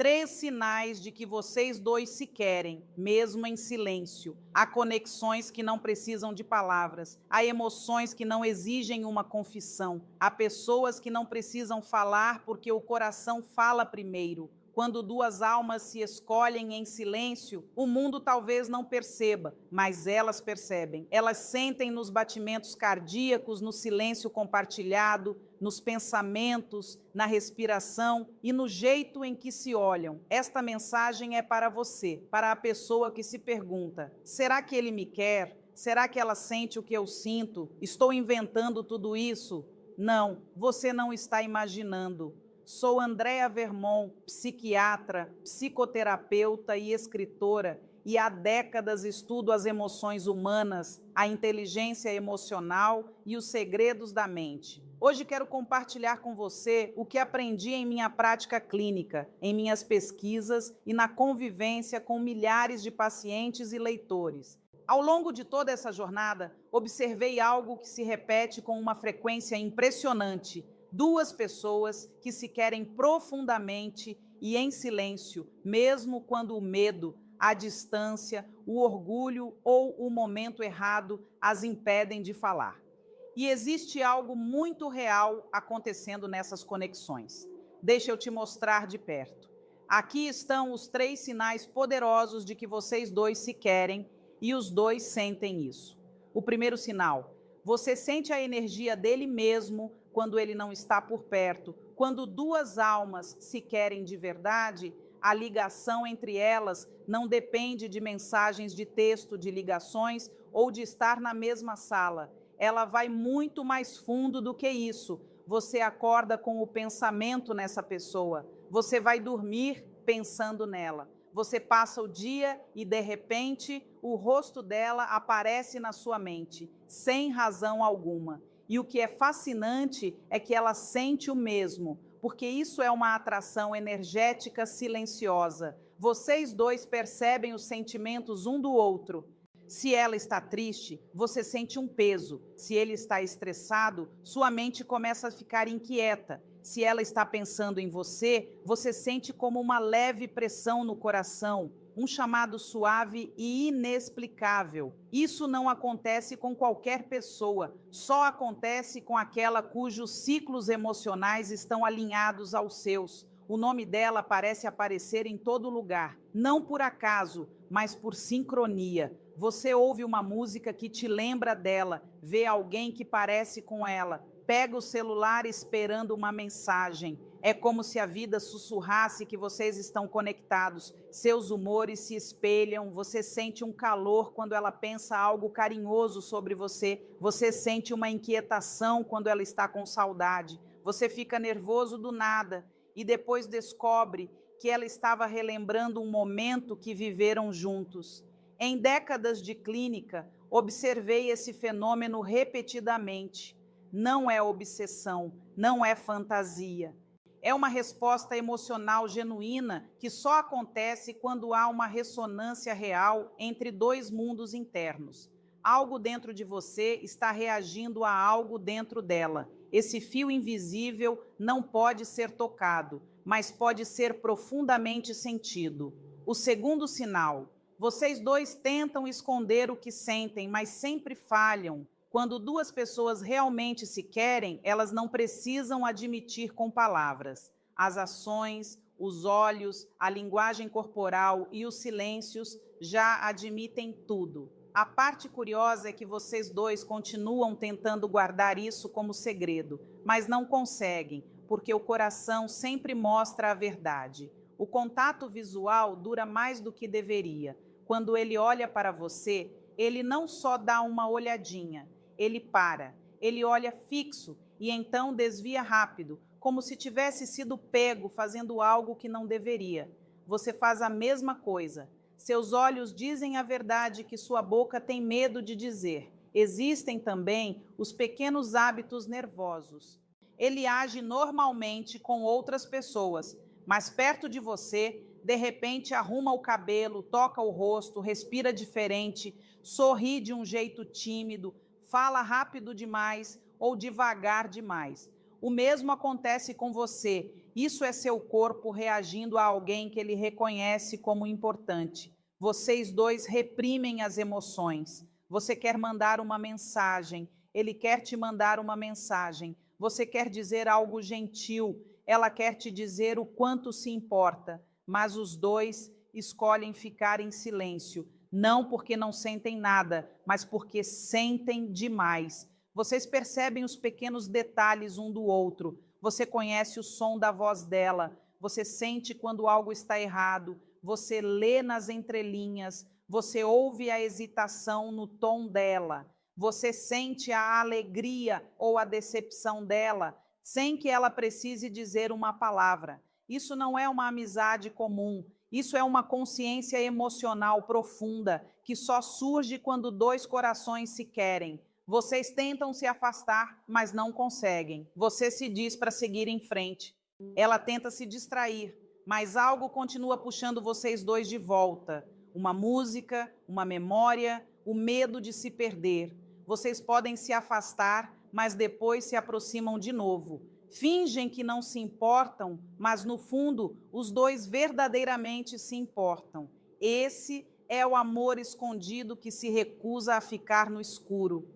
3 sinais de que vocês dois se querem, mesmo em silêncio. Há conexões que não precisam de palavras, há emoções que não exigem uma confissão, há pessoas que não precisam falar porque o coração fala primeiro. Quando duas almas se escolhem em silêncio, o mundo talvez não perceba, mas elas percebem. Elas sentem nos batimentos cardíacos, no silêncio compartilhado, nos pensamentos, na respiração e no jeito em que se olham. Esta mensagem é para você, para a pessoa que se pergunta: será que ele me quer? Será que ela sente o que eu sinto? Estou inventando tudo isso? Não, você não está imaginando. Sou Andréa Vermont, psiquiatra, psicoterapeuta e escritora, e há décadas estudo as emoções humanas, a inteligência emocional e os segredos da mente. Hoje quero compartilhar com você o que aprendi em minha prática clínica, em minhas pesquisas e na convivência com milhares de pacientes e leitores. Ao longo de toda essa jornada, observei algo que se repete com uma frequência impressionante: duas pessoas que se querem profundamente e em silêncio, mesmo quando o medo, a distância, o orgulho ou o momento errado as impedem de falar. E existe algo muito real acontecendo nessas conexões. Deixa eu te mostrar de perto. Aqui estão os 3 sinais poderosos de que vocês dois se querem e os dois sentem isso. O primeiro sinal: você sente a energia dele mesmo quando ele não está por perto. Quando duas almas se querem de verdade, a ligação entre elas não depende de mensagens de texto, de ligações ou de estar na mesma sala. Ela vai muito mais fundo do que isso. Você acorda com o pensamento nessa pessoa. Você vai dormir pensando nela. Você passa o dia e, de repente, o rosto dela aparece na sua mente, sem razão alguma. E o que é fascinante é que ela sente o mesmo, porque isso é uma atração energética silenciosa. Vocês dois percebem os sentimentos um do outro. Se ela está triste, você sente um peso. Se ele está estressado, sua mente começa a ficar inquieta. Se ela está pensando em você, você sente como uma leve pressão no coração, um chamado suave e inexplicável. Isso não acontece com qualquer pessoa, só acontece com aquela cujos ciclos emocionais estão alinhados aos seus. O nome dela parece aparecer em todo lugar, não por acaso, mas por sincronia. Você ouve uma música que te lembra dela, vê alguém que parece com ela, pega o celular esperando uma mensagem. É como se a vida sussurrasse que vocês estão conectados. Seus humores se espelham, você sente um calor quando ela pensa algo carinhoso sobre você. Você sente uma inquietação quando ela está com saudade. Você fica nervoso do nada e depois descobre que ela estava relembrando um momento que viveram juntos. Em décadas de clínica, observei esse fenômeno repetidamente. Não é obsessão, não é fantasia. É uma resposta emocional genuína que só acontece quando há uma ressonância real entre dois mundos internos. Algo dentro de você está reagindo a algo dentro dela. Esse fio invisível não pode ser tocado, mas pode ser profundamente sentido. O segundo sinal: vocês dois tentam esconder o que sentem, mas sempre falham. Quando duas pessoas realmente se querem, elas não precisam admitir com palavras. As ações, os olhos, a linguagem corporal e os silêncios já admitem tudo. A parte curiosa é que vocês dois continuam tentando guardar isso como segredo, mas não conseguem, porque o coração sempre mostra a verdade. O contato visual dura mais do que deveria. Quando ele olha para você, ele não só dá uma olhadinha, ele para, ele olha fixo e então desvia rápido, como se tivesse sido pego fazendo algo que não deveria. Você faz a mesma coisa. Seus olhos dizem a verdade que sua boca tem medo de dizer. Existem também os pequenos hábitos nervosos. Ele age normalmente com outras pessoas, mas perto de você, de repente arruma o cabelo, toca o rosto, respira diferente, sorri de um jeito tímido, fala rápido demais ou devagar demais. O mesmo acontece com você Isso é seu corpo reagindo a alguém que ele reconhece como importante. Vocês dois reprimem as emoções. Você quer mandar uma mensagem, ele quer te mandar uma mensagem. Você quer dizer algo gentil, ela quer te dizer o quanto se importa, mas os dois escolhem ficar em silêncio, não porque não sentem nada, mas porque sentem demais. Vocês percebem os pequenos detalhes um do outro. Você conhece o som da voz dela, você sente quando algo está errado, você lê nas entrelinhas, você ouve a hesitação no tom dela, você sente a alegria ou a decepção dela, sem que ela precise dizer uma palavra. Isso não é uma amizade comum, isso é uma consciência emocional profunda que só surge quando dois corações se querem. Vocês tentam se afastar, mas não conseguem. Você se diz para seguir em frente. Ela tenta se distrair, mas algo continua puxando vocês dois de volta. Uma música, uma memória, o medo de se perder. Vocês podem se afastar, mas depois se aproximam de novo. Fingem que não se importam, mas no fundo, os dois verdadeiramente se importam. Esse é o amor escondido que se recusa a ficar no escuro.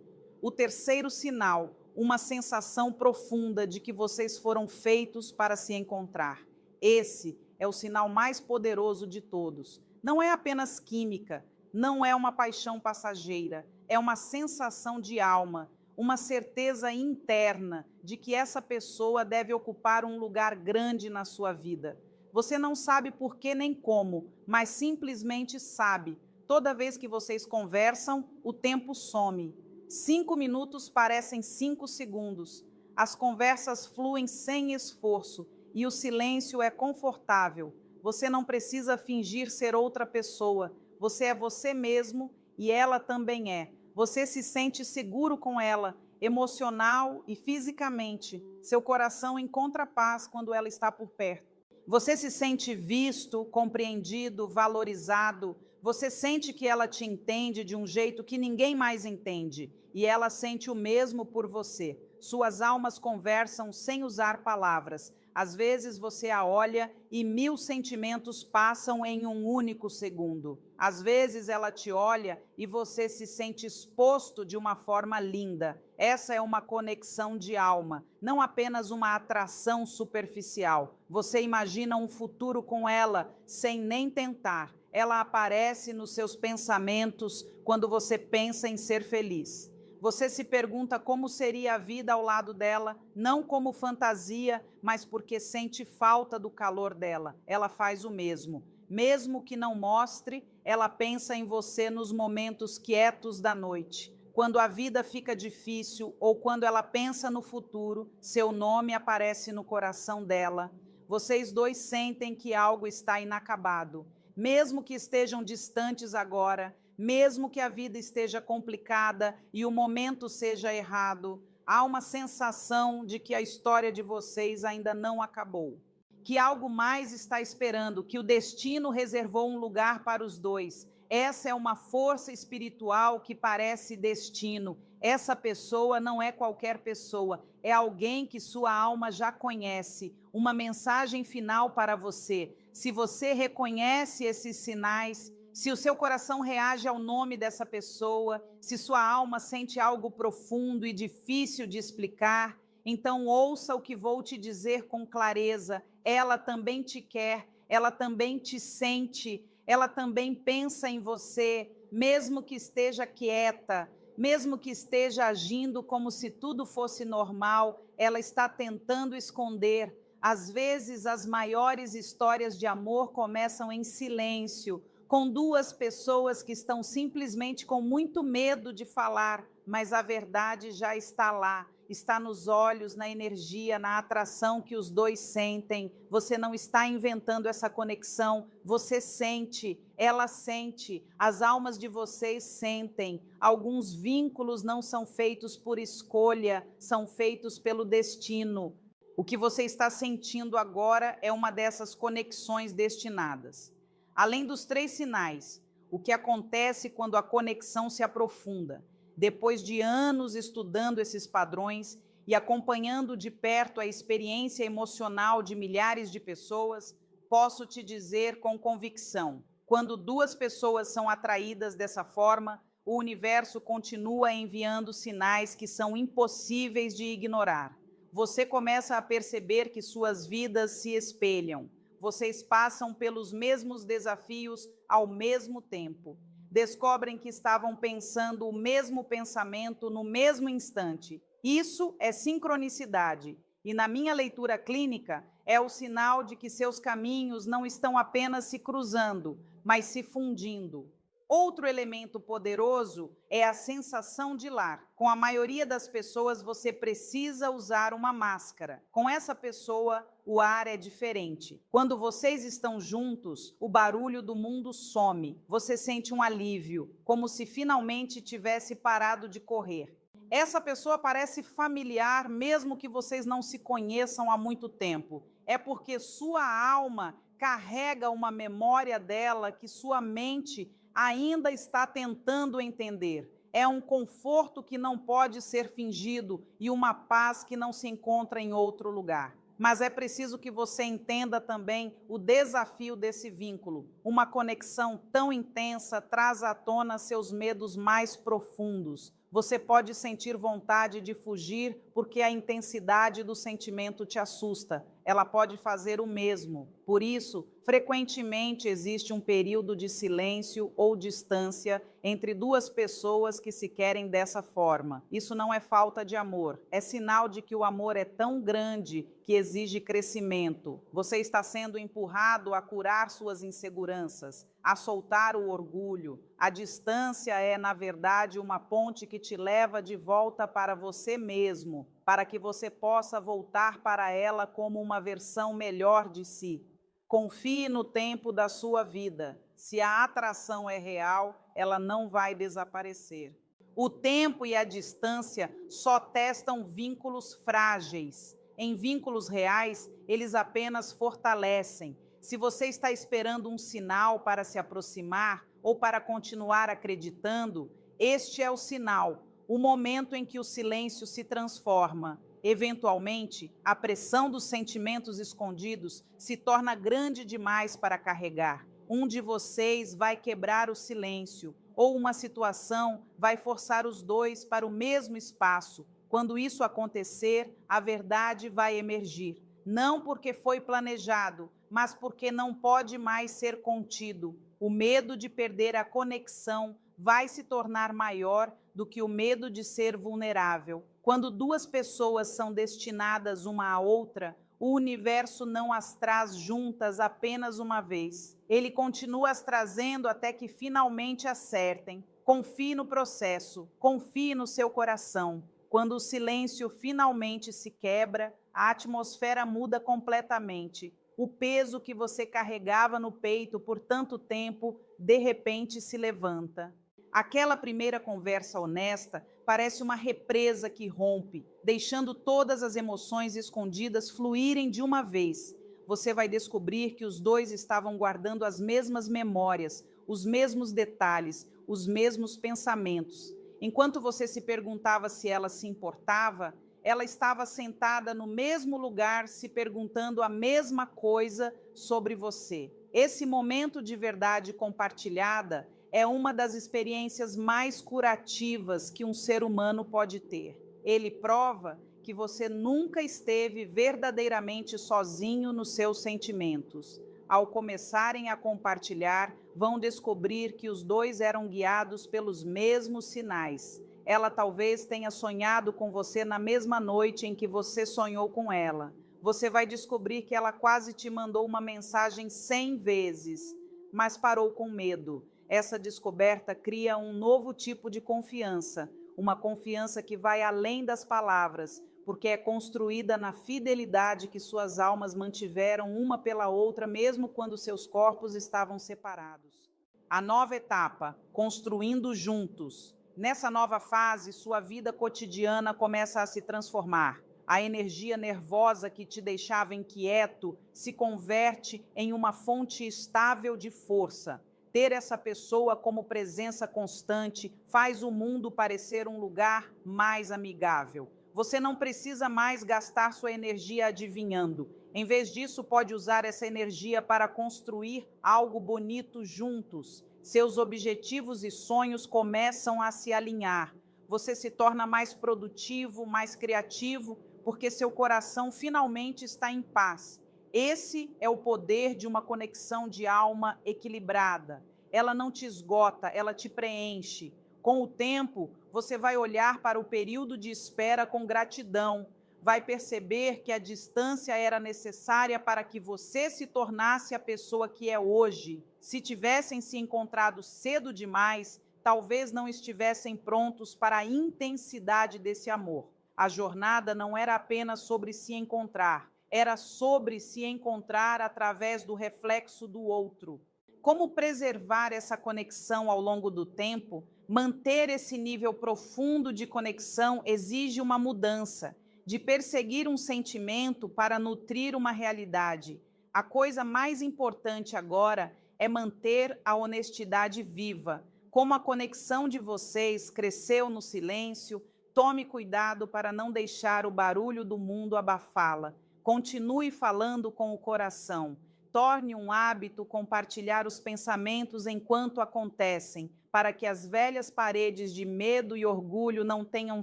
O terceiro sinal, uma sensação profunda de que vocês foram feitos para se encontrar. Esse é o sinal mais poderoso de todos. Não é apenas química, não é uma paixão passageira, é uma sensação de alma, uma certeza interna de que essa pessoa deve ocupar um lugar grande na sua vida. Você não sabe por que nem como, mas simplesmente sabe. Toda vez que vocês conversam, o tempo some. 5 minutos parecem 5 segundos. As conversas fluem sem esforço e o silêncio é confortável. Você não precisa fingir ser outra pessoa. Você é você mesmo e ela também é. Você se sente seguro com ela, emocional e fisicamente. Seu coração encontra paz quando ela está por perto. Você se sente visto, compreendido, valorizado. Você sente que ela te entende de um jeito que ninguém mais entende. E ela sente o mesmo por você. Suas almas conversam sem usar palavras. Às vezes você a olha e 1000 sentimentos passam em um único segundo. Às vezes ela te olha e você se sente exposto de uma forma linda. Essa é uma conexão de alma, não apenas uma atração superficial. Você imagina um futuro com ela sem nem tentar. Ela aparece nos seus pensamentos quando você pensa em ser feliz. Você se pergunta como seria a vida ao lado dela, não como fantasia, mas porque sente falta do calor dela. Ela faz o mesmo. Mesmo que não mostre, ela pensa em você nos momentos quietos da noite. Quando a vida fica difícil ou quando ela pensa no futuro, seu nome aparece no coração dela. Vocês dois sentem que algo está inacabado. Mesmo que estejam distantes agora, mesmo que a vida esteja complicada e o momento seja errado, há uma sensação de que a história de vocês ainda não acabou, que algo mais está esperando, que o destino reservou um lugar para os dois. Essa é uma força espiritual que parece destino. Essa pessoa não é qualquer pessoa, é alguém que sua alma já conhece. Uma mensagem final para você. Se você reconhece esses sinais, se o seu coração reage ao nome dessa pessoa, se sua alma sente algo profundo e difícil de explicar, então ouça o que vou te dizer com clareza. Ela também te quer, ela também te sente, ela também pensa em você, mesmo que esteja quieta, mesmo que esteja agindo como se tudo fosse normal, ela está tentando esconder. Às vezes, as maiores histórias de amor começam em silêncio, com duas pessoas que estão simplesmente com muito medo de falar, mas a verdade já está lá, está nos olhos, na energia, na atração que os dois sentem. Você não está inventando essa conexão, você sente, ela sente, as almas de vocês sentem. Alguns vínculos não são feitos por escolha, são feitos pelo destino. O que você está sentindo agora é uma dessas conexões destinadas. Além dos 3 sinais, o que acontece quando a conexão se aprofunda? Depois de anos estudando esses padrões, e acompanhando de perto a experiência emocional de milhares de pessoas, posso te dizer com convicção: quando duas pessoas são atraídas dessa forma, o universo continua enviando sinais que são impossíveis de ignorar. Você começa a perceber que suas vidas se espelham. Vocês passam pelos mesmos desafios ao mesmo tempo. Descobrem que estavam pensando o mesmo pensamento no mesmo instante. Isso é sincronicidade. E na minha leitura clínica, é o sinal de que seus caminhos não estão apenas se cruzando, mas se fundindo. Outro elemento poderoso é a sensação de lar. Com a maioria das pessoas, você precisa usar uma máscara. Com essa pessoa, o ar é diferente. Quando vocês estão juntos, o barulho do mundo some. Você sente um alívio, como se finalmente tivesse parado de correr. Essa pessoa parece familiar, mesmo que vocês não se conheçam há muito tempo. É porque sua alma carrega uma memória dela que sua mente ainda está tentando entender. É um conforto que não pode ser fingido e uma paz que não se encontra em outro lugar. Mas é preciso que você entenda também o desafio desse vínculo. Uma conexão tão intensa traz à tona seus medos mais profundos. Você pode sentir vontade de fugir porque a intensidade do sentimento te assusta. Ela pode fazer o mesmo. Por isso, frequentemente existe um período de silêncio ou distância entre duas pessoas que se querem dessa forma. Isso não é falta de amor, é sinal de que o amor é tão grande que exige crescimento. Você está sendo empurrado a curar suas inseguranças, a soltar o orgulho. A distância é, na verdade, uma ponte que te leva de volta para você mesmo, para que você possa voltar para ela como uma versão melhor de si. Confie no tempo da sua vida. Se a atração é real, ela não vai desaparecer. O tempo e a distância só testam vínculos frágeis. Em vínculos reais, eles apenas fortalecem. Se você está esperando um sinal para se aproximar ou para continuar acreditando, este é o sinal, o momento em que o silêncio se transforma. Eventualmente, a pressão dos sentimentos escondidos se torna grande demais para carregar. Um de vocês vai quebrar o silêncio, ou uma situação vai forçar os dois para o mesmo espaço. Quando isso acontecer, a verdade vai emergir. Não porque foi planejado, mas porque não pode mais ser contido. O medo de perder a conexão vai se tornar maior do que o medo de ser vulnerável. Quando duas pessoas são destinadas uma à outra, o universo não as traz juntas apenas uma vez. Ele continua as trazendo até que finalmente acertem. Confie no processo, confie no seu coração. Quando o silêncio finalmente se quebra, a atmosfera muda completamente. O peso que você carregava no peito por tanto tempo, de repente se levanta. Aquela primeira conversa honesta parece uma represa que rompe, deixando todas as emoções escondidas fluírem de uma vez. Você vai descobrir que os dois estavam guardando as mesmas memórias, os mesmos detalhes, os mesmos pensamentos. Enquanto você se perguntava se ela se importava, ela estava sentada no mesmo lugar, se perguntando a mesma coisa sobre você. Esse momento de verdade compartilhada é uma das experiências mais curativas que um ser humano pode ter. Ele prova que você nunca esteve verdadeiramente sozinho nos seus sentimentos. Ao começarem a compartilhar, vão descobrir que os dois eram guiados pelos mesmos sinais. Ela talvez tenha sonhado com você na mesma noite em que você sonhou com ela. Você vai descobrir que ela quase te mandou uma mensagem 100 vezes, mas parou com medo. Essa descoberta cria um novo tipo de confiança, uma confiança que vai além das palavras, porque é construída na fidelidade que suas almas mantiveram uma pela outra, mesmo quando seus corpos estavam separados. A nova etapa, construindo juntos. Nessa nova fase, sua vida cotidiana começa a se transformar. A energia nervosa que te deixava inquieto se converte em uma fonte estável de força. Ter essa pessoa como presença constante faz o mundo parecer um lugar mais amigável. Você não precisa mais gastar sua energia adivinhando. Em vez disso, pode usar essa energia para construir algo bonito juntos. Seus objetivos e sonhos começam a se alinhar. Você se torna mais produtivo, mais criativo, porque seu coração finalmente está em paz. Esse é o poder de uma conexão de alma equilibrada. Ela não te esgota, ela te preenche. Com o tempo, você vai olhar para o período de espera com gratidão. Vai perceber que a distância era necessária para que você se tornasse a pessoa que é hoje. Se tivessem se encontrado cedo demais, talvez não estivessem prontos para a intensidade desse amor. A jornada não era apenas sobre se encontrar, era sobre se encontrar através do reflexo do outro. Como preservar essa conexão ao longo do tempo? Manter esse nível profundo de conexão exige uma mudança, de perseguir um sentimento para nutrir uma realidade. A coisa mais importante agora é manter a honestidade viva. Como a conexão de vocês cresceu no silêncio, tome cuidado para não deixar o barulho do mundo abafá-la. Continue falando com o coração. Torne um hábito compartilhar os pensamentos enquanto acontecem, para que as velhas paredes de medo e orgulho não tenham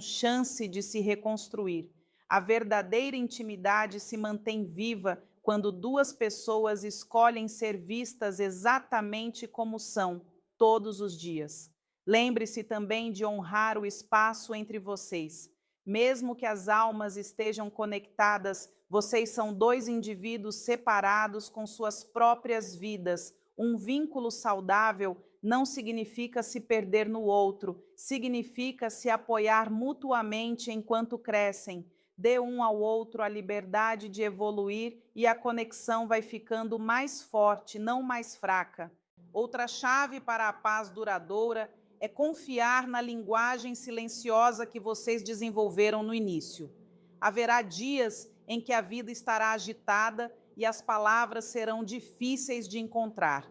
chance de se reconstruir. A verdadeira intimidade se mantém viva quando duas pessoas escolhem ser vistas exatamente como são, todos os dias. Lembre-se também de honrar o espaço entre vocês. Mesmo que as almas estejam conectadas, vocês são dois indivíduos separados com suas próprias vidas. Um vínculo saudável não significa se perder no outro, significa se apoiar mutuamente enquanto crescem. Dê um ao outro a liberdade de evoluir e a conexão vai ficando mais forte, não mais fraca. Outra chave para a paz duradoura é confiar na linguagem silenciosa que vocês desenvolveram no início. Haverá dias em que a vida estará agitada e as palavras serão difíceis de encontrar.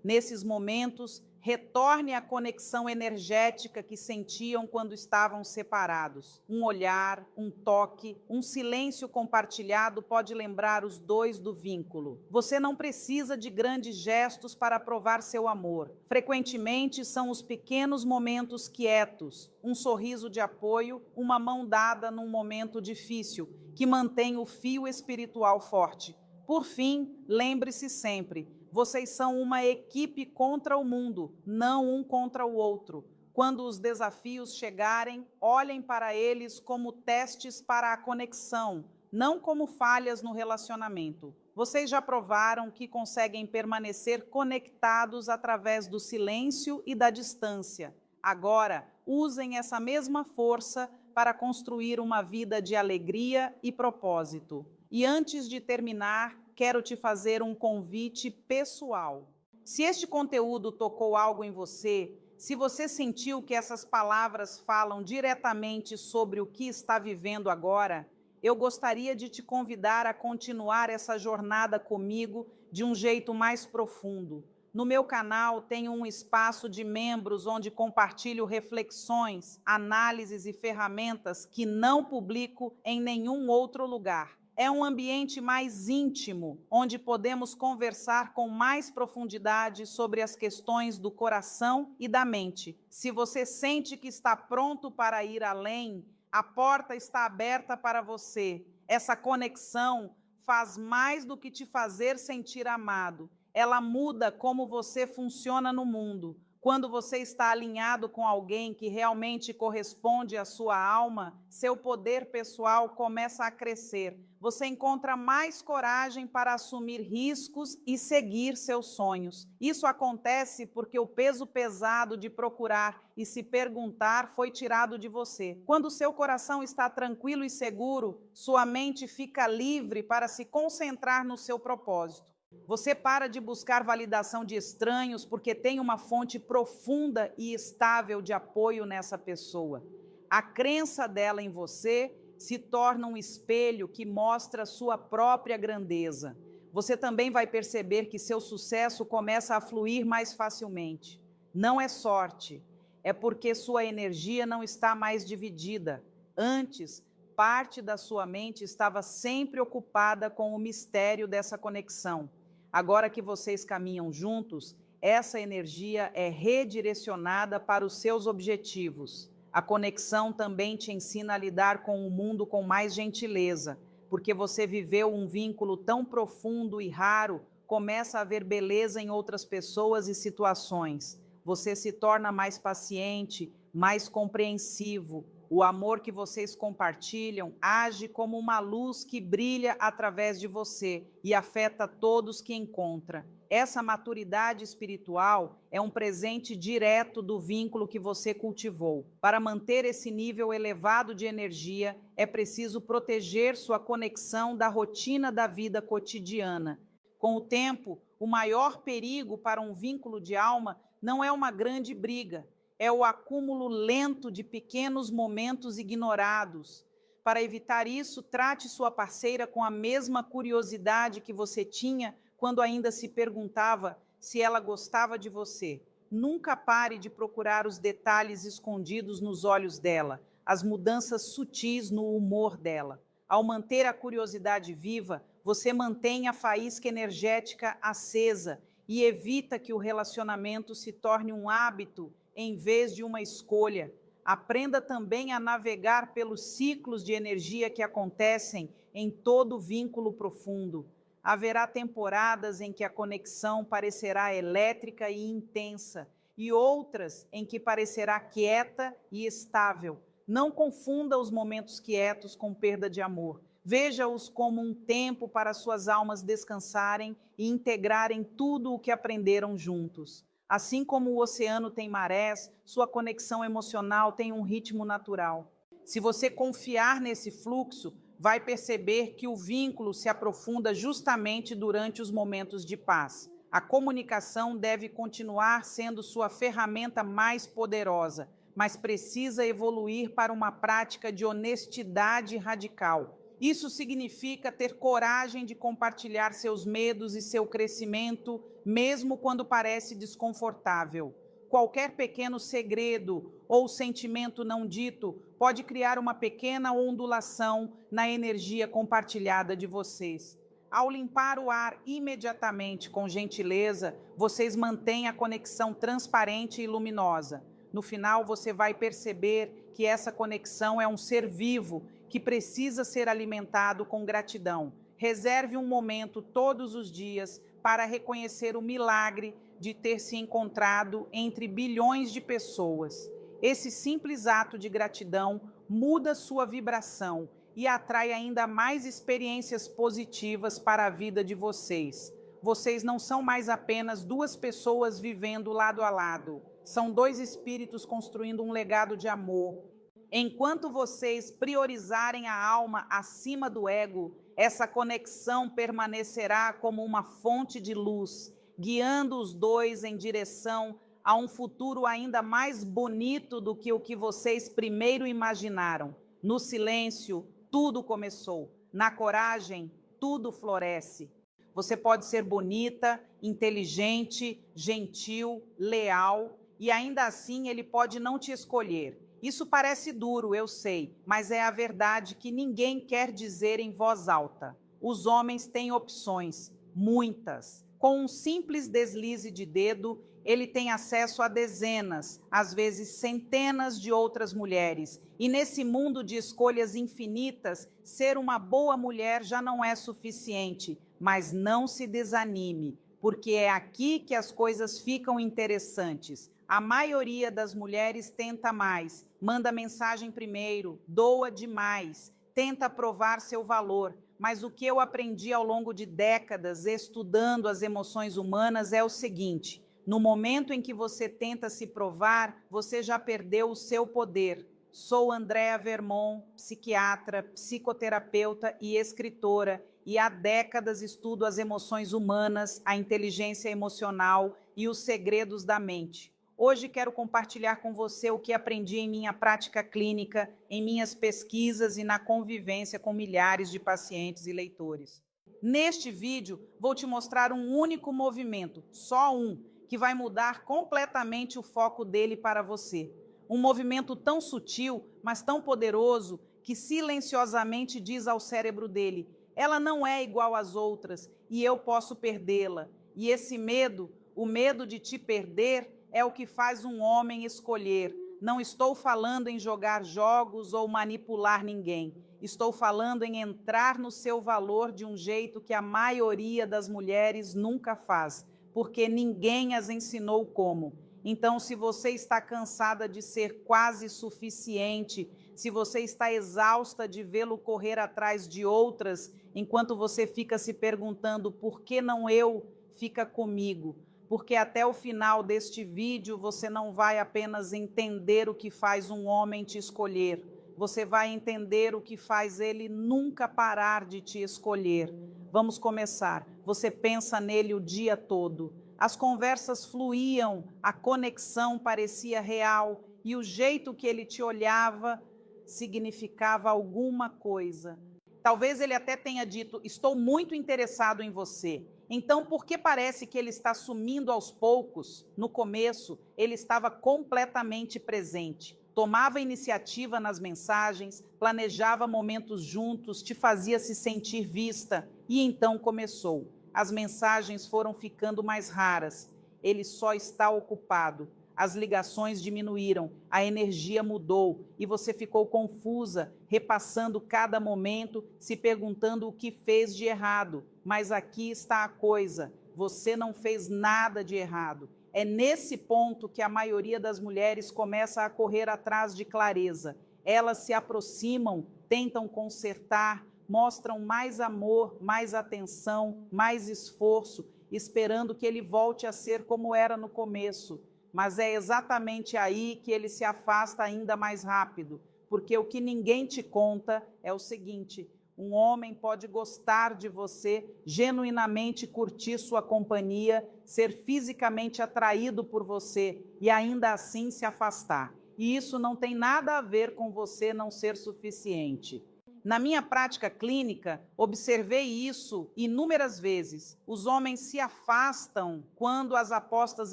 Nesses momentos, retorne à conexão energética que sentiam quando estavam separados. Um olhar, um toque, um silêncio compartilhado pode lembrar os dois do vínculo. Você não precisa de grandes gestos para provar seu amor. Frequentemente são os pequenos momentos quietos, um sorriso de apoio, uma mão dada num momento difícil, que mantém o fio espiritual forte. Por fim, lembre-se sempre: vocês são uma equipe contra o mundo, não um contra o outro. Quando os desafios chegarem, olhem para eles como testes para a conexão, não como falhas no relacionamento. Vocês já provaram que conseguem permanecer conectados através do silêncio e da distância. Agora, usem essa mesma força para construir uma vida de alegria e propósito. E antes de terminar, quero te fazer um convite pessoal. Se este conteúdo tocou algo em você, se você sentiu que essas palavras falam diretamente sobre o que está vivendo agora, eu gostaria de te convidar a continuar essa jornada comigo de um jeito mais profundo. No meu canal tenho um espaço de membros onde compartilho reflexões, análises e ferramentas que não publico em nenhum outro lugar. É um ambiente mais íntimo, onde podemos conversar com mais profundidade sobre as questões do coração e da mente. Se você sente que está pronto para ir além, a porta está aberta para você. Essa conexão faz mais do que te fazer sentir amado. Ela muda como você funciona no mundo. Quando você está alinhado com alguém que realmente corresponde à sua alma, seu poder pessoal começa a crescer. Você encontra mais coragem para assumir riscos e seguir seus sonhos. Isso acontece porque o peso pesado de procurar e se perguntar foi tirado de você. Quando seu coração está tranquilo e seguro, sua mente fica livre para se concentrar no seu propósito. Você para de buscar validação de estranhos porque tem uma fonte profunda e estável de apoio nessa pessoa. A crença dela em você se torna um espelho que mostra sua própria grandeza. Você também vai perceber que seu sucesso começa a fluir mais facilmente. Não é sorte, é porque sua energia não está mais dividida. Antes, parte da sua mente estava sempre ocupada com o mistério dessa conexão. Agora que vocês caminham juntos, essa energia é redirecionada para os seus objetivos. A conexão também te ensina a lidar com o mundo com mais gentileza, porque você viveu um vínculo tão profundo e raro, começa a ver beleza em outras pessoas e situações. Você se torna mais paciente, mais compreensivo. O amor que vocês compartilham age como uma luz que brilha através de você e afeta todos que encontra. Essa maturidade espiritual é um presente direto do vínculo que você cultivou. Para manter esse nível elevado de energia, é preciso proteger sua conexão da rotina da vida cotidiana. Com o tempo, o maior perigo para um vínculo de alma não é uma grande briga, é o acúmulo lento de pequenos momentos ignorados. Para evitar isso, trate sua parceira com a mesma curiosidade que você tinha quando ainda se perguntava se ela gostava de você. Nunca pare de procurar os detalhes escondidos nos olhos dela, as mudanças sutis no humor dela. Ao manter a curiosidade viva, você mantém a faísca energética acesa e evita que o relacionamento se torne um hábito em vez de uma escolha. Aprenda também a navegar pelos ciclos de energia que acontecem em todo vínculo profundo. Haverá temporadas em que a conexão parecerá elétrica e intensa, e outras em que parecerá quieta e estável. Não confunda os momentos quietos com perda de amor. Veja-os como um tempo para suas almas descansarem e integrarem tudo o que aprenderam juntos. Assim como o oceano tem marés, sua conexão emocional tem um ritmo natural. Se você confiar nesse fluxo, vai perceber que o vínculo se aprofunda justamente durante os momentos de paz. A comunicação deve continuar sendo sua ferramenta mais poderosa, mas precisa evoluir para uma prática de honestidade radical. Isso significa ter coragem de compartilhar seus medos e seu crescimento, mesmo quando parece desconfortável. Qualquer pequeno segredo ou sentimento não dito pode criar uma pequena ondulação na energia compartilhada de vocês. Ao limpar o ar imediatamente com gentileza, vocês mantêm a conexão transparente e luminosa. No final, você vai perceber que essa conexão é um ser vivo que precisa ser alimentado com gratidão. Reserve um momento todos os dias para reconhecer o milagre de ter se encontrado entre bilhões de pessoas. Esse simples ato de gratidão muda sua vibração e atrai ainda mais experiências positivas para a vida de vocês. Vocês não são mais apenas duas pessoas vivendo lado a lado. São dois espíritos construindo um legado de amor. Enquanto vocês priorizarem a alma acima do ego, essa conexão permanecerá como uma fonte de luz, guiando os dois em direção a um futuro ainda mais bonito do que o que vocês primeiro imaginaram. No silêncio, tudo começou. Na coragem, tudo floresce. Você pode ser bonita, inteligente, gentil, leal, e ainda assim ele pode não te escolher. Isso parece duro, eu sei, mas é a verdade que ninguém quer dizer em voz alta. Os homens têm opções, muitas. Com um simples deslize de dedo, ele tem acesso a dezenas, às vezes centenas de outras mulheres. E nesse mundo de escolhas infinitas, ser uma boa mulher já não é suficiente. Mas não se desanime, porque é aqui que as coisas ficam interessantes. A maioria das mulheres tenta mais, manda mensagem primeiro, doa demais, tenta provar seu valor. Mas o que eu aprendi ao longo de décadas estudando as emoções humanas é o seguinte: no momento em que você tenta se provar, você já perdeu o seu poder. Sou Andréa Vermont, psiquiatra, psicoterapeuta e escritora, e há décadas estudo as emoções humanas, a inteligência emocional e os segredos da mente. Hoje quero compartilhar com você o que aprendi em minha prática clínica, em minhas pesquisas e na convivência com milhares de pacientes e leitores. Neste vídeo, vou te mostrar um único movimento, só um, que vai mudar completamente o foco dele para você. Um movimento tão sutil, mas tão poderoso, que silenciosamente diz ao cérebro dele: ela não é igual às outras e eu posso perdê-la. E esse medo, o medo de te perder, é o que faz um homem escolher. Não estou falando em jogar jogos ou manipular ninguém. Estou falando em entrar no seu valor de um jeito que a maioria das mulheres nunca faz, porque ninguém as ensinou como. Então, se você está cansada de ser quase suficiente, se você está exausta de vê-lo correr atrás de outras, enquanto você fica se perguntando por que não eu, fica comigo. Porque até o final deste vídeo você não vai apenas entender o que faz um homem te escolher, você vai entender o que faz ele nunca parar de te escolher. Vamos começar. Você pensa nele o dia todo. As conversas fluíam, a conexão parecia real e o jeito que ele te olhava significava alguma coisa. Talvez ele até tenha dito: estou muito interessado em você. Então, por que parece que ele está sumindo aos poucos? No começo, ele estava completamente presente. Tomava iniciativa nas mensagens, planejava momentos juntos, te fazia se sentir vista. E então começou. As mensagens foram ficando mais raras. Ele só está ocupado. As ligações diminuíram, a energia mudou e você ficou confusa, repassando cada momento, se perguntando o que fez de errado. Mas aqui está a coisa: você não fez nada de errado. É nesse ponto que a maioria das mulheres começa a correr atrás de clareza. Elas se aproximam, tentam consertar, mostram mais amor, mais atenção, mais esforço, esperando que ele volte a ser como era no começo. Mas é exatamente aí que ele se afasta ainda mais rápido, porque o que ninguém te conta é o seguinte: um homem pode gostar de você, genuinamente curtir sua companhia, ser fisicamente atraído por você e ainda assim se afastar. E isso não tem nada a ver com você não ser suficiente. Na minha prática clínica, observei isso inúmeras vezes. Os homens se afastam quando as apostas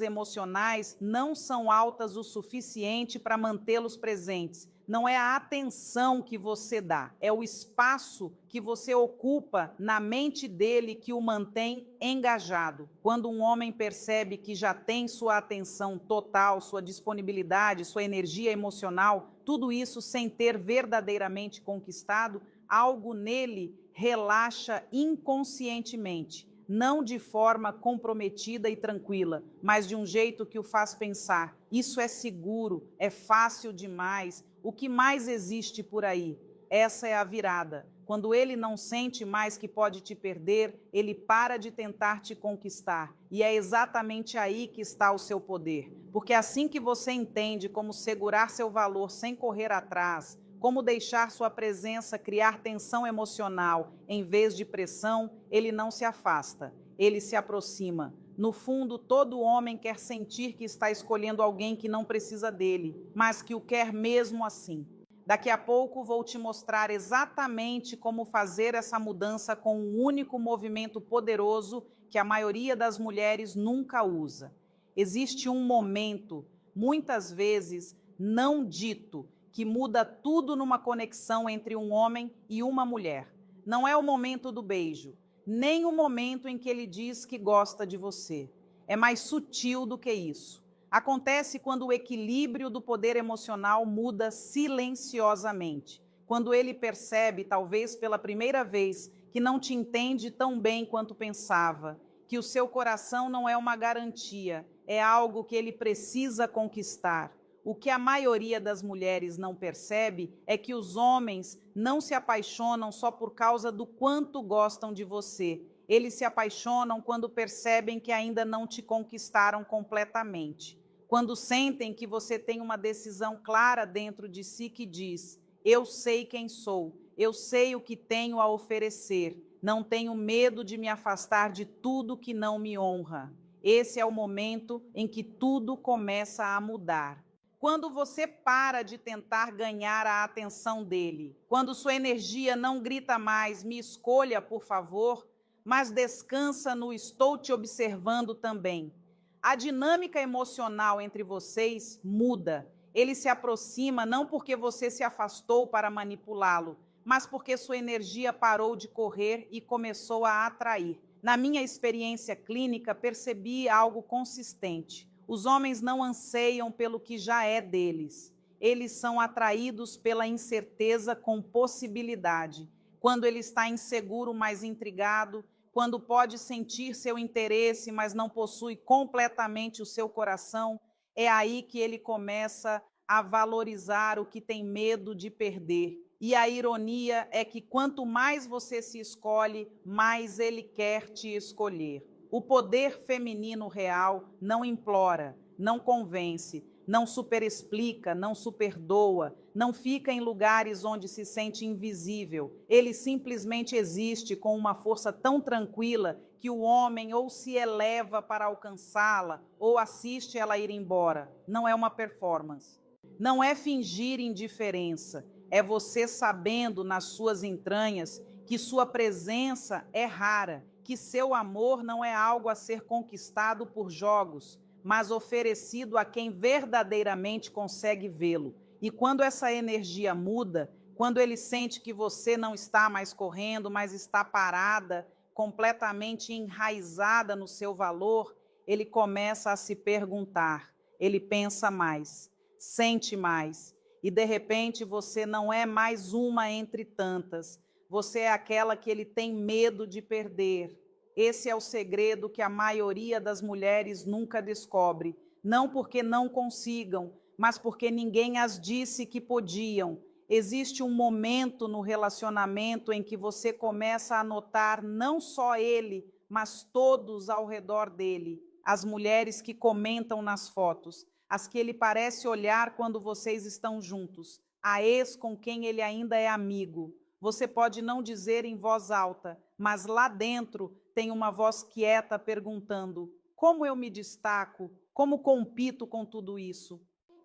emocionais não são altas o suficiente para mantê-los presentes. Não é a atenção que você dá, é o espaço que você ocupa na mente dele que o mantém engajado. Quando um homem percebe que já tem sua atenção total, sua disponibilidade, sua energia emocional, tudo isso sem ter verdadeiramente conquistado, algo nele relaxa inconscientemente, não de forma comprometida e tranquila, mas de um jeito que o faz pensar: isso é seguro, é fácil demais, o que mais existe por aí? Essa é a virada. Quando ele não sente mais que pode te perder, ele para de tentar te conquistar. E é exatamente aí que está o seu poder. Porque assim que você entende como segurar seu valor sem correr atrás, como deixar sua presença criar tensão emocional em vez de pressão, ele não se afasta, ele se aproxima. No fundo, todo homem quer sentir que está escolhendo alguém que não precisa dele, mas que o quer mesmo assim. Daqui a pouco vou te mostrar exatamente como fazer essa mudança com um único movimento poderoso que a maioria das mulheres nunca usa. Existe um momento, muitas vezes não dito, que muda tudo numa conexão entre um homem e uma mulher. Não é o momento do beijo, nem o momento em que ele diz que gosta de você. É mais sutil do que isso. Acontece quando o equilíbrio do poder emocional muda silenciosamente. Quando ele percebe, talvez pela primeira vez, que não te entende tão bem quanto pensava, que o seu coração não é uma garantia, é algo que ele precisa conquistar. O que a maioria das mulheres não percebe é que os homens não se apaixonam só por causa do quanto gostam de você. Eles se apaixonam quando percebem que ainda não te conquistaram completamente. Quando sentem que você tem uma decisão clara dentro de si que diz: eu sei quem sou, eu sei o que tenho a oferecer, não tenho medo de me afastar de tudo que não me honra. Esse é o momento em que tudo começa a mudar. Quando você para de tentar ganhar a atenção dele, quando sua energia não grita mais: me escolha, por favor, mas descansa no estou te observando também. A dinâmica emocional entre vocês muda. Ele se aproxima não porque você se afastou para manipulá-lo, mas porque sua energia parou de correr e começou a atrair. Na minha experiência clínica, percebi algo consistente. Os homens não anseiam pelo que já é deles. Eles são atraídos pela incerteza com possibilidade. Quando ele está inseguro, mas intrigado, quando pode sentir seu interesse, mas não possui completamente o seu coração, é aí que ele começa a valorizar o que tem medo de perder. E a ironia é que quanto mais você se escolhe, mais ele quer te escolher. O poder feminino real não implora, não convence, não superexplica, não superdoa, não fica em lugares onde se sente invisível. Ele simplesmente existe com uma força tão tranquila que o homem ou se eleva para alcançá-la ou assiste ela ir embora. Não é uma performance. Não é fingir indiferença. É você sabendo nas suas entranhas que sua presença é rara, que seu amor não é algo a ser conquistado por jogos, mas oferecido a quem verdadeiramente consegue vê-lo. E quando essa energia muda, quando ele sente que você não está mais correndo, mas está parada, completamente enraizada no seu valor, ele começa a se perguntar, ele pensa mais, sente mais, e de repente você não é mais uma entre tantas, você é aquela que ele tem medo de perder. Esse é o segredo que a maioria das mulheres nunca descobre, não porque não consigam, mas porque ninguém as disse que podiam. Existe um momento no relacionamento em que você começa a notar não só ele, mas todos ao redor dele. As mulheres que comentam nas fotos, as que ele parece olhar quando vocês estão juntos, a ex com quem ele ainda é amigo. Você pode não dizer em voz alta, mas lá dentro tem uma voz quieta perguntando: como eu me destaco? Como compito com tudo isso?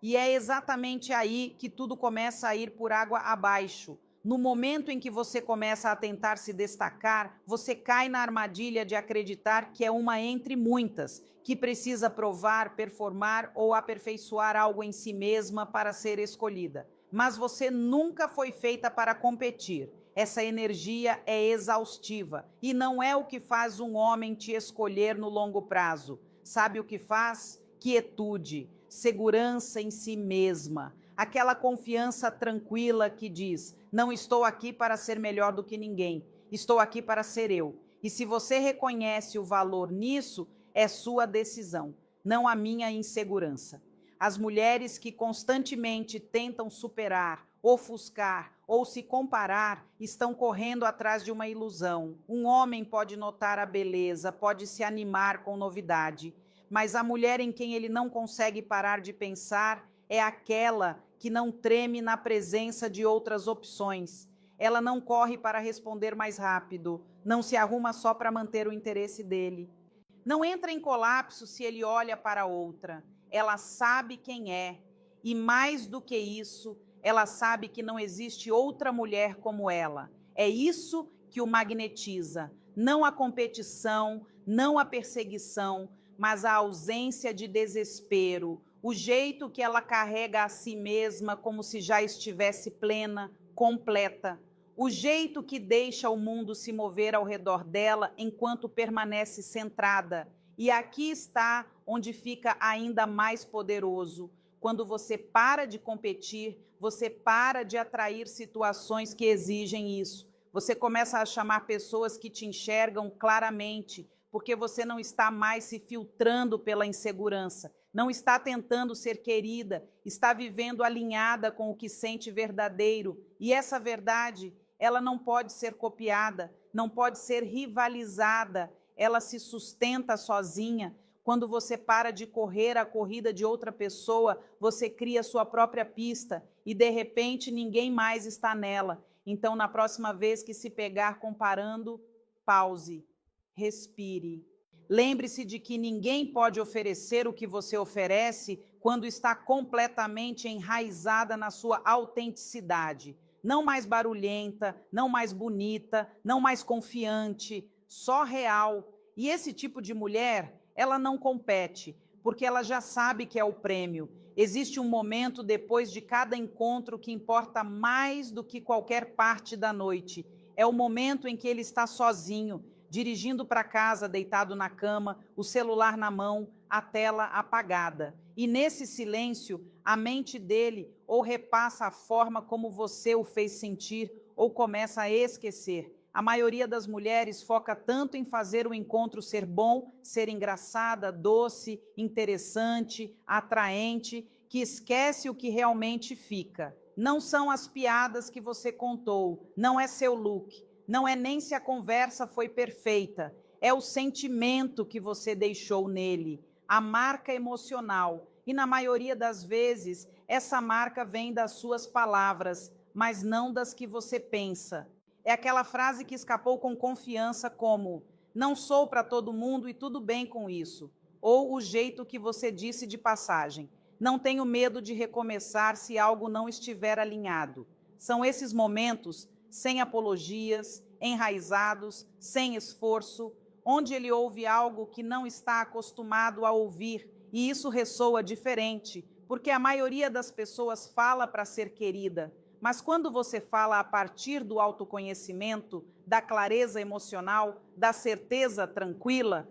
E é exatamente aí que tudo começa a ir por água abaixo. No momento em que você começa a tentar se destacar, você cai na armadilha de acreditar que é uma entre muitas, que precisa provar, performar ou aperfeiçoar algo em si mesma para ser escolhida. Mas você nunca foi feita para competir. Essa energia é exaustiva e não é o que faz um homem te escolher no longo prazo. Sabe o que faz? Quietude, segurança em si mesma, aquela confiança tranquila que diz: não estou aqui para ser melhor do que ninguém, estou aqui para ser eu. E se você reconhece o valor nisso, é sua decisão, não a minha insegurança. As mulheres que constantemente tentam superar, ofuscar ou se comparar estão correndo atrás de uma ilusão. Um homem pode notar a beleza, pode se animar com novidade, mas a mulher em quem ele não consegue parar de pensar é aquela que não treme na presença de outras opções. Ela não corre para responder mais rápido, não se arruma só para manter o interesse dele. Não entra em colapso se ele olha para outra. Ela sabe quem é, e mais do que isso, ela sabe que não existe outra mulher como ela. É isso que o magnetiza, não a competição, não a perseguição, mas a ausência de desespero, o jeito que ela carrega a si mesma como se já estivesse plena, completa, o jeito que deixa o mundo se mover ao redor dela enquanto permanece centrada. E aqui está onde fica ainda mais poderoso. Quando você para de competir, você para de atrair situações que exigem isso. Você começa a chamar pessoas que te enxergam claramente, porque você não está mais se filtrando pela insegurança, não está tentando ser querida, está vivendo alinhada com o que sente verdadeiro. E essa verdade, ela não pode ser copiada, não pode ser rivalizada, ela se sustenta sozinha. Quando você para de correr a corrida de outra pessoa, você cria sua própria pista e, de repente, ninguém mais está nela. Então, na próxima vez que se pegar comparando, pause, respire. Lembre-se de que ninguém pode oferecer o que você oferece quando está completamente enraizada na sua autenticidade. Não mais barulhenta, não mais bonita, não mais confiante, só real. E esse tipo de mulher, ela não compete, porque ela já sabe que é o prêmio. Existe um momento depois de cada encontro que importa mais do que qualquer parte da noite. É o momento em que ele está sozinho, dirigindo para casa, deitado na cama, o celular na mão, a tela apagada. E nesse silêncio, a mente dele ou repassa a forma como você o fez sentir, ou começa a esquecer. A maioria das mulheres foca tanto em fazer o encontro ser bom, ser engraçada, doce, interessante, atraente, que esquece o que realmente fica. Não são as piadas que você contou, não é seu look, não é nem se a conversa foi perfeita, é o sentimento que você deixou nele, a marca emocional. E na maioria das vezes, essa marca vem das suas palavras, mas não das que você pensa. É aquela frase que escapou com confiança como: não sou para todo mundo e tudo bem com isso. Ou o jeito que você disse de passagem: não tenho medo de recomeçar se algo não estiver alinhado. São esses momentos, sem apologias, enraizados, sem esforço, onde ele ouve algo que não está acostumado a ouvir, e isso ressoa diferente, porque a maioria das pessoas fala para ser querida, mas quando você fala a partir do autoconhecimento, da clareza emocional, da certeza tranquila,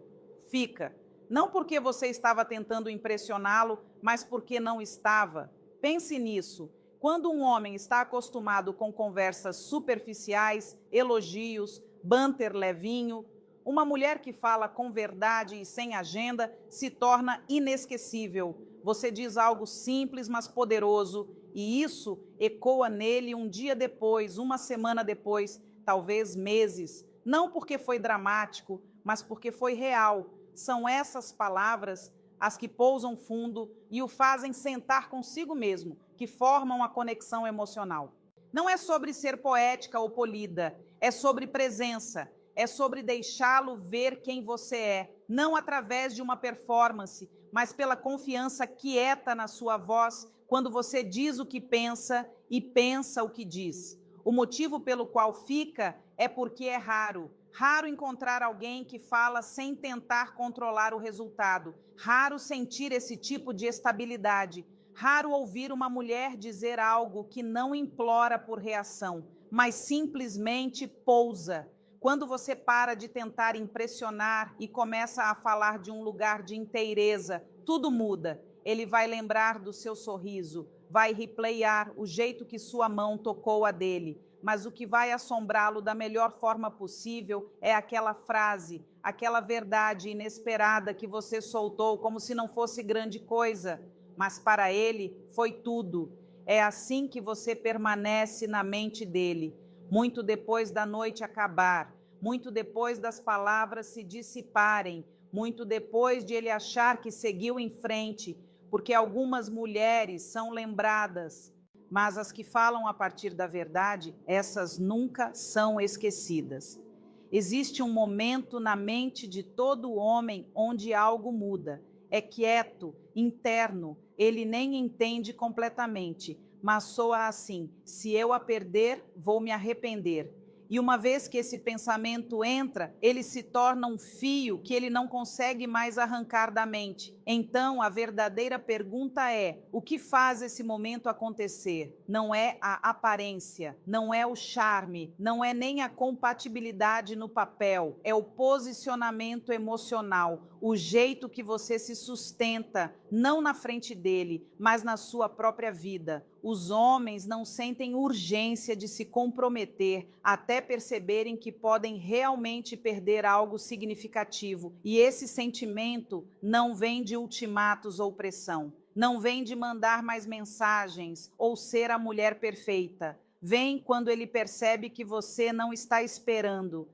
fica. Não porque você estava tentando impressioná-lo, mas porque não estava. Pense nisso. Quando um homem está acostumado com conversas superficiais, elogios, banter levinho, uma mulher que fala com verdade e sem agenda se torna inesquecível. Você diz algo simples, mas poderoso, e isso ecoa nele um dia depois, uma semana depois, talvez meses. Não porque foi dramático, mas porque foi real. São essas palavras as que pousam fundo e o fazem sentar consigo mesmo, que formam a conexão emocional. Não é sobre ser poética ou polida, é sobre presença, é sobre deixá-lo ver quem você é, não através de uma performance, mas pela confiança quieta na sua voz, quando você diz o que pensa e pensa o que diz. O motivo pelo qual fica é porque é raro. Raro encontrar alguém que fala sem tentar controlar o resultado. Raro sentir esse tipo de estabilidade. Raro ouvir uma mulher dizer algo que não implora por reação, mas simplesmente pousa. Quando você para de tentar impressionar e começa a falar de um lugar de inteireza, tudo muda. Ele vai lembrar do seu sorriso, vai replayar o jeito que sua mão tocou a dele. Mas o que vai assombrá-lo da melhor forma possível é aquela frase, aquela verdade inesperada que você soltou como se não fosse grande coisa, mas para ele foi tudo. É assim que você permanece na mente dele, muito depois da noite acabar, muito depois das palavras se dissiparem, muito depois de ele achar que seguiu em frente, porque algumas mulheres são lembradas, mas as que falam a partir da verdade, essas nunca são esquecidas. Existe um momento na mente de todo homem onde algo muda. É quieto, interno, ele nem entende completamente, mas soa assim: se eu a perder, vou me arrepender. E uma vez que esse pensamento entra, ele se torna um fio que ele não consegue mais arrancar da mente. Então, a verdadeira pergunta é: o que faz esse momento acontecer? Não é a aparência, não é o charme, não é nem a compatibilidade no papel, é o posicionamento emocional, o jeito que você se sustenta, não na frente dele, mas na sua própria vida. Os homens não sentem urgência de se comprometer até perceberem que podem realmente perder algo significativo. E esse sentimento não vem de ultimatos ou pressão, não vem de mandar mais mensagens ou ser a mulher perfeita. Vem quando ele percebe que você não está esperando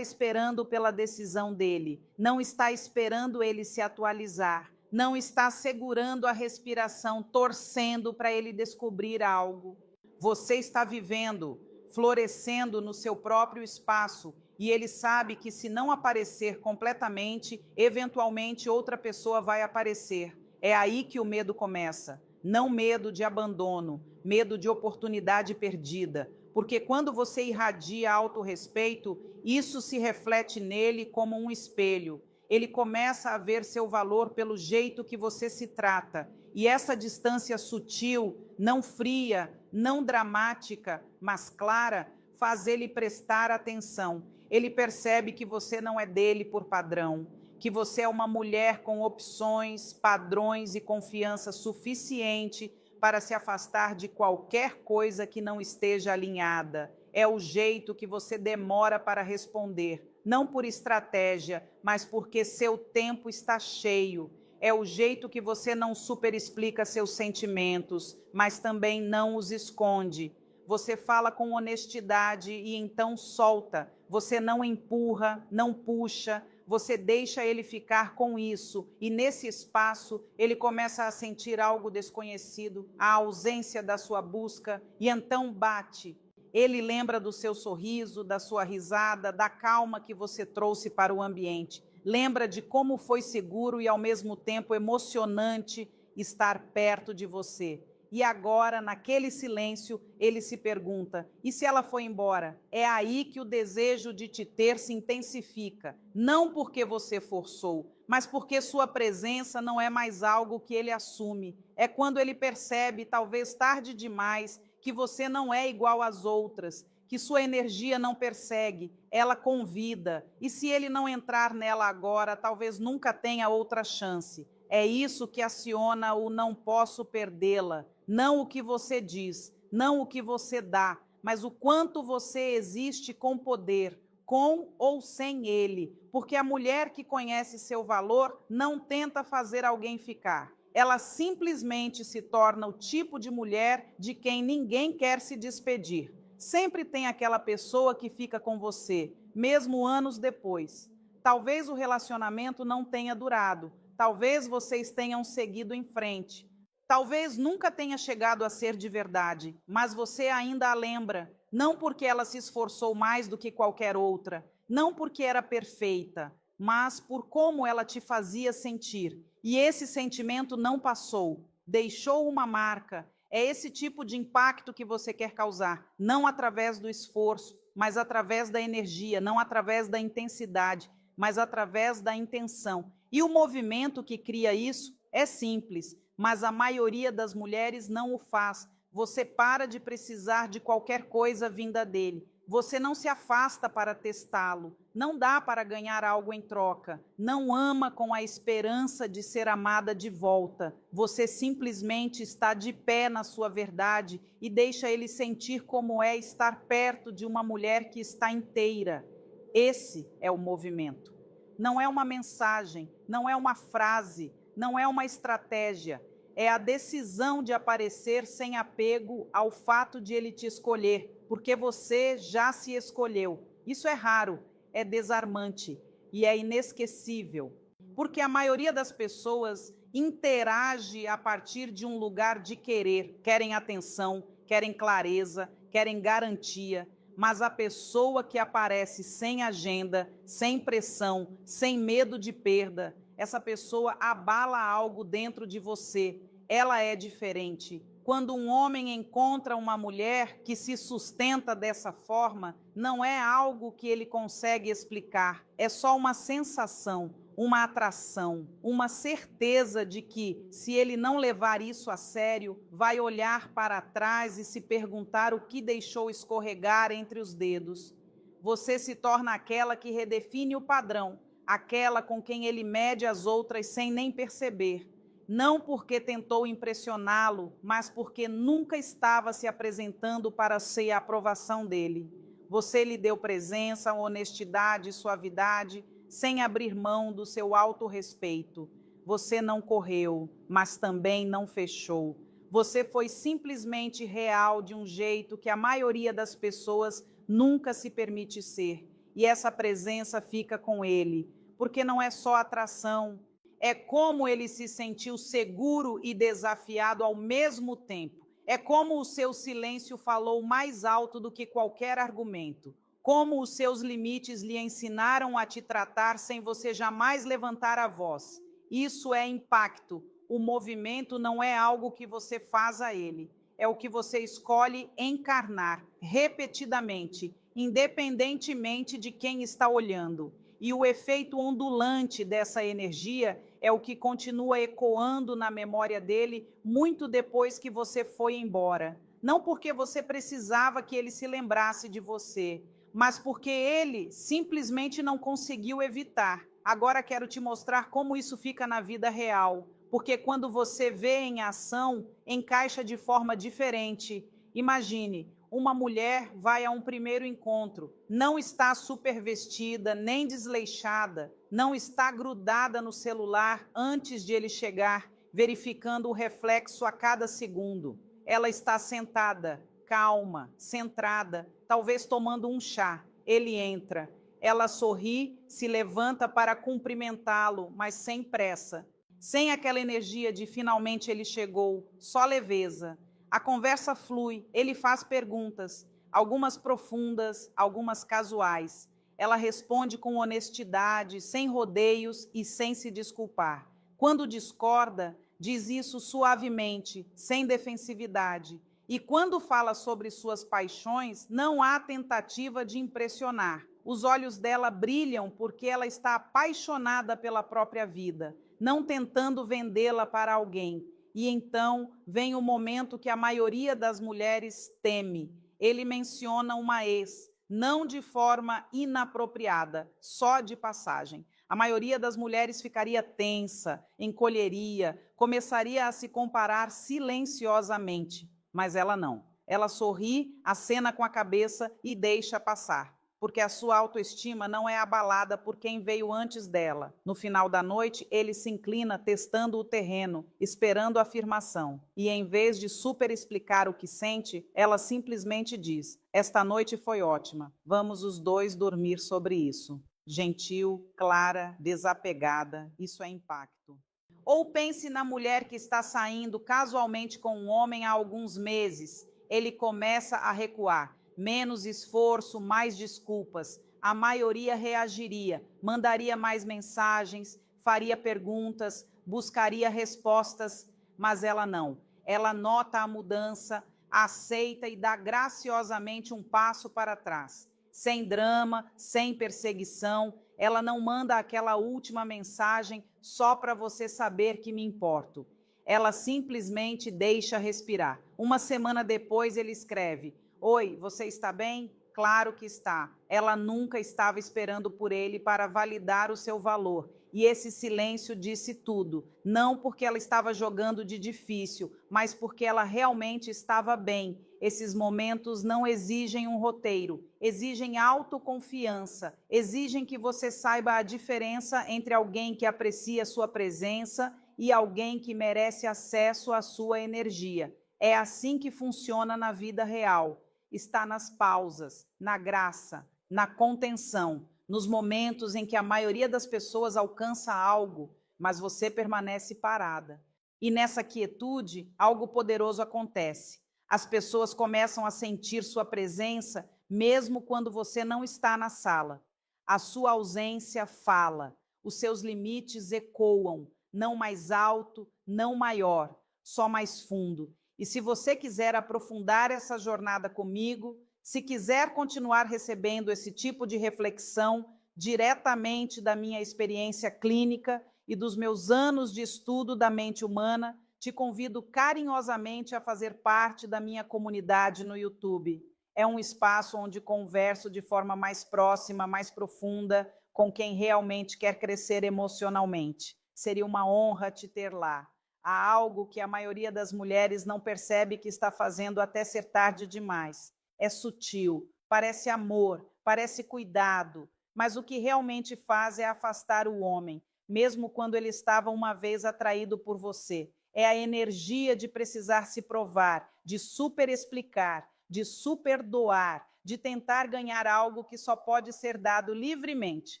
pela decisão dele, não está esperando ele se atualizar, não está segurando a respiração, torcendo para ele descobrir algo. Você está vivendo, florescendo no seu próprio espaço, e ele sabe que se não aparecer completamente, eventualmente outra pessoa vai aparecer. É aí que o medo começa. Não medo de abandono, medo de oportunidade perdida. Porque quando você irradia autorrespeito, isso se reflete nele como um espelho. Ele começa a ver seu valor pelo jeito que você se trata. E essa distância sutil, não fria, não dramática, mas clara, faz ele prestar atenção. Ele percebe que você não é dele por padrão, que você é uma mulher com opções, padrões e confiança suficiente para se afastar de qualquer coisa que não esteja alinhada. É o jeito que você demora para responder, não por estratégia, mas porque seu tempo está cheio. É o jeito que você não superexplica seus sentimentos, mas também não os esconde. Você fala com honestidade e então solta. Você não empurra, não puxa, você deixa ele ficar com isso. E nesse espaço, ele começa a sentir algo desconhecido, a ausência da sua busca, e então bate. Ele lembra do seu sorriso, da sua risada, da calma que você trouxe para o ambiente. Lembra de como foi seguro e, ao mesmo tempo, emocionante estar perto de você. E agora, naquele silêncio, ele se pergunta: e se ela foi embora? É aí que o desejo de te ter se intensifica. Não porque você forçou, mas porque sua presença não é mais algo que ele assume. É quando ele percebe, talvez tarde demais, que você não é igual às outras, que sua energia não persegue, ela convida. E se ele não entrar nela agora, talvez nunca tenha outra chance. É isso que aciona o não posso perdê-la. Não o que você diz, não o que você dá, mas o quanto você existe com poder, com ou sem ele. Porque a mulher que conhece seu valor não tenta fazer alguém ficar. Ela simplesmente se torna o tipo de mulher de quem ninguém quer se despedir. Sempre tem aquela pessoa que fica com você, mesmo anos depois. Talvez o relacionamento não tenha durado, talvez vocês tenham seguido em frente, talvez nunca tenha chegado a ser de verdade, mas você ainda a lembra, não porque ela se esforçou mais do que qualquer outra, não porque era perfeita, mas por como ela te fazia sentir. E esse sentimento não passou, deixou uma marca. É esse tipo de impacto que você quer causar, não através do esforço, mas através da energia, não através da intensidade, mas através da intenção. E o movimento que cria isso é simples, mas a maioria das mulheres não o faz. Você para de precisar de qualquer coisa vinda dele. Você não se afasta para testá-lo, não dá para ganhar algo em troca, não ama com a esperança de ser amada de volta. Você simplesmente está de pé na sua verdade e deixa ele sentir como é estar perto de uma mulher que está inteira. Esse é o movimento. Não é uma mensagem, não é uma frase, não é uma estratégia. É a decisão de aparecer sem apego ao fato de ele te escolher, porque você já se escolheu. Isso é raro, é desarmante e é inesquecível, porque a maioria das pessoas interage a partir de um lugar de querer, querem atenção, querem clareza, querem garantia, mas a pessoa que aparece sem agenda, sem pressão, sem medo de perda, essa pessoa abala algo dentro de você. Ela é diferente. Quando um homem encontra uma mulher que se sustenta dessa forma, não é algo que ele consegue explicar, é só uma sensação, uma atração, uma certeza de que, se ele não levar isso a sério, vai olhar para trás e se perguntar o que deixou escorregar entre os dedos. Você se torna aquela que redefine o padrão, aquela com quem ele mede as outras sem nem perceber. Não porque tentou impressioná-lo, mas porque nunca estava se apresentando para ser a aprovação dele. Você lhe deu presença, honestidade e suavidade, sem abrir mão do seu autorrespeito. Você não correu, mas também não fechou. Você foi simplesmente real de um jeito que a maioria das pessoas nunca se permite ser. E essa presença fica com ele, porque não é só atração, é como ele se sentiu seguro e desafiado ao mesmo tempo. É como o seu silêncio falou mais alto do que qualquer argumento. Como os seus limites lhe ensinaram a te tratar sem você jamais levantar a voz. Isso é impacto. O movimento não é algo que você faz a ele. É o que você escolhe encarnar repetidamente, independentemente de quem está olhando. E o efeito ondulante dessa energia é o que continua ecoando na memória dele muito depois que você foi embora. Não porque você precisava que ele se lembrasse de você, mas porque ele simplesmente não conseguiu evitar. Agora quero te mostrar como isso fica na vida real, porque quando você vê em ação, encaixa de forma diferente. Imagine, uma mulher vai a um primeiro encontro, não está super vestida, nem desleixada, não está grudada no celular antes de ele chegar, verificando o reflexo a cada segundo. Ela está sentada, calma, centrada, talvez tomando um chá. Ele entra. Ela sorri, se levanta para cumprimentá-lo, mas sem pressa. Sem aquela energia de finalmente ele chegou, só leveza. A conversa flui, ele faz perguntas, algumas profundas, algumas casuais. Ela responde com honestidade, sem rodeios e sem se desculpar. Quando discorda, diz isso suavemente, sem defensividade. E quando fala sobre suas paixões, não há tentativa de impressionar. Os olhos dela brilham porque ela está apaixonada pela própria vida, não tentando vendê-la para alguém. E então vem o momento que a maioria das mulheres teme. Ele menciona uma ex, não de forma inapropriada, só de passagem. A maioria das mulheres ficaria tensa, encolheria, começaria a se comparar silenciosamente, mas ela não. Ela sorri, acena com a cabeça e deixa passar, porque a sua autoestima não é abalada por quem veio antes dela. No final da noite, ele se inclina testando o terreno, esperando a afirmação. E em vez de super explicar o que sente, ela simplesmente diz: "Esta noite foi ótima, vamos os dois dormir sobre isso." Gentil, clara, desapegada, isso é impacto. Ou pense na mulher que está saindo casualmente com um homem há alguns meses. Ele começa a recuar. Menos esforço, mais desculpas. A maioria reagiria, mandaria mais mensagens, faria perguntas, buscaria respostas, mas ela não. Ela nota a mudança, aceita e dá graciosamente um passo para trás. Sem drama, sem perseguição, ela não manda aquela última mensagem só para você saber que me importo. Ela simplesmente deixa respirar. Uma semana depois ele escreve: "Oi, você está bem?" Claro que está. Ela nunca estava esperando por ele para validar o seu valor. E esse silêncio disse tudo. Não porque ela estava jogando de difícil, mas porque ela realmente estava bem. Esses momentos não exigem um roteiro, exigem autoconfiança, exigem que você saiba a diferença entre alguém que aprecia sua presença e alguém que merece acesso à sua energia. É assim que funciona na vida real. Está nas pausas, na graça, na contenção, nos momentos em que a maioria das pessoas alcança algo, mas você permanece parada. E nessa quietude, algo poderoso acontece. As pessoas começam a sentir sua presença, mesmo quando você não está na sala. A sua ausência fala, os seus limites ecoam, não mais alto, não maior, só mais fundo. E se você quiser aprofundar essa jornada comigo, se quiser continuar recebendo esse tipo de reflexão diretamente da minha experiência clínica e dos meus anos de estudo da mente humana, te convido carinhosamente a fazer parte da minha comunidade no YouTube. É um espaço onde converso de forma mais próxima, mais profunda, com quem realmente quer crescer emocionalmente. Seria uma honra te ter lá. Há algo que a maioria das mulheres não percebe que está fazendo até ser tarde demais. É sutil, parece amor, parece cuidado, mas o que realmente faz é afastar o homem, mesmo quando ele estava uma vez atraído por você. É a energia de precisar se provar, de super explicar, de super doar, de tentar ganhar algo que só pode ser dado livremente.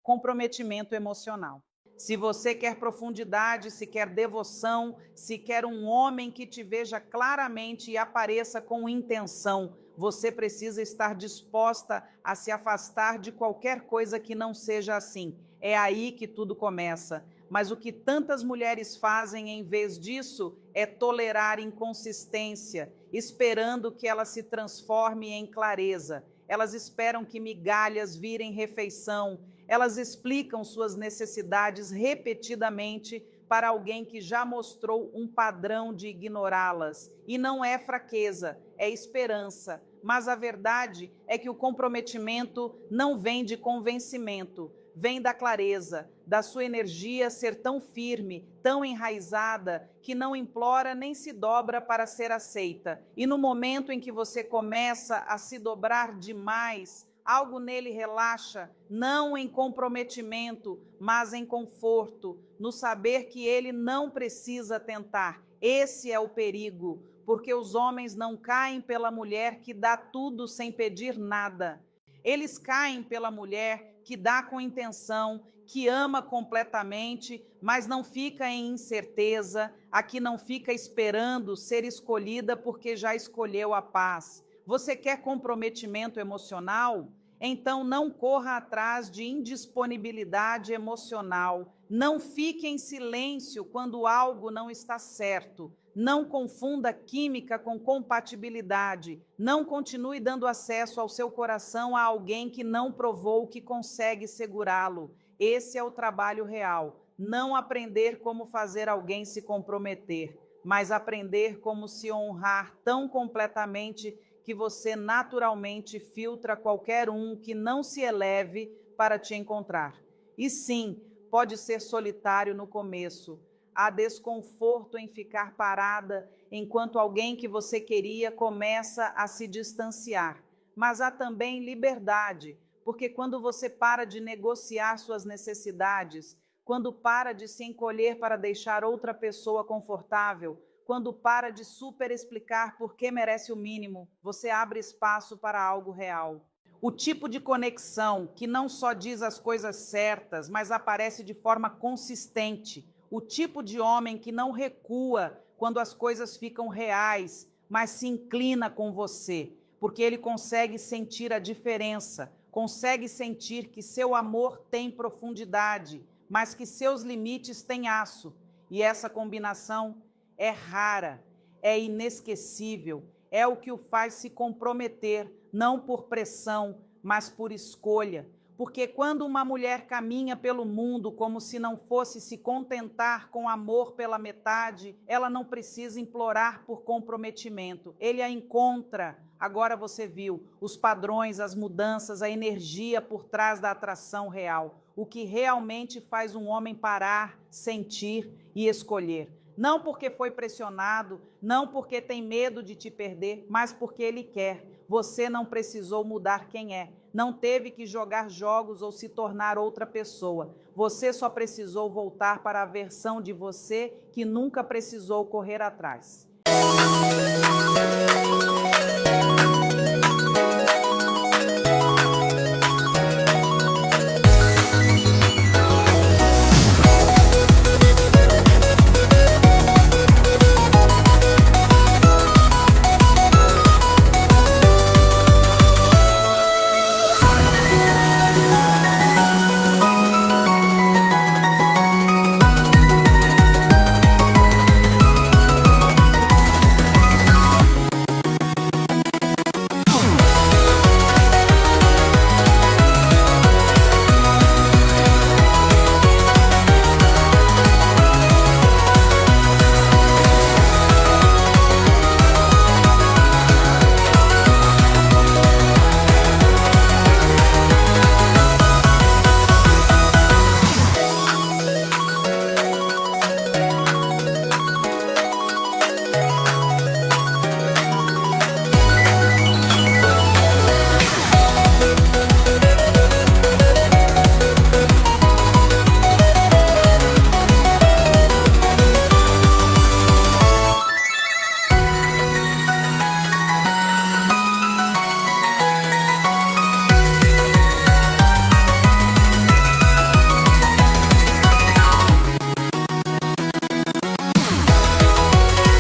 Comprometimento emocional. Se você quer profundidade, se quer devoção, se quer um homem que te veja claramente e apareça com intenção, você precisa estar disposta a se afastar de qualquer coisa que não seja assim. É aí que tudo começa. Mas o que tantas mulheres fazem em vez disso é tolerar inconsistência, esperando que ela se transforme em clareza. Elas esperam que migalhas virem refeição. Elas explicam suas necessidades repetidamente para alguém que já mostrou um padrão de ignorá-las. E não é fraqueza, é esperança. Mas a verdade é que o comprometimento não vem de convencimento, vem da clareza, da sua energia ser tão firme, tão enraizada, que não implora nem se dobra para ser aceita. E no momento em que você começa a se dobrar demais, algo nele relaxa, não em comprometimento, mas em conforto, no saber que ele não precisa tentar. Esse é o perigo, porque os homens não caem pela mulher que dá tudo sem pedir nada. Eles caem pela mulher que dá com intenção, que ama completamente, mas não fica em incerteza, a que não fica esperando ser escolhida porque já escolheu a paz. Você quer comprometimento emocional? Então não corra atrás de indisponibilidade emocional. Não fique em silêncio quando algo não está certo. Não confunda química com compatibilidade. Não continue dando acesso ao seu coração a alguém que não provou que consegue segurá-lo. Esse é o trabalho real. Não aprender como fazer alguém se comprometer, mas aprender como se honrar tão completamente que você naturalmente filtra qualquer um que não se eleve para te encontrar. E sim, pode ser solitário no começo. Há desconforto em ficar parada enquanto alguém que você queria começa a se distanciar. Mas há também liberdade, porque quando você para de negociar suas necessidades, quando para de se encolher para deixar outra pessoa confortável, quando para de super explicar por que merece o mínimo, você abre espaço para algo real. O tipo de conexão que não só diz as coisas certas, mas aparece de forma consistente. O tipo de homem que não recua quando as coisas ficam reais, mas se inclina com você, porque ele consegue sentir a diferença, consegue sentir que seu amor tem profundidade, mas que seus limites têm aço. E essa combinação é rara, é inesquecível, é o que o faz se comprometer, não por pressão, mas por escolha. Porque quando uma mulher caminha pelo mundo como se não fosse se contentar com amor pela metade, ela não precisa implorar por comprometimento. Ele a encontra. Agora você viu os padrões, as mudanças, a energia por trás da atração real. O que realmente faz um homem parar, sentir e escolher. Não porque foi pressionado, não porque tem medo de te perder, mas porque ele quer. Você não precisou mudar quem é, não teve que jogar jogos ou se tornar outra pessoa. Você só precisou voltar para a versão de você que nunca precisou correr atrás.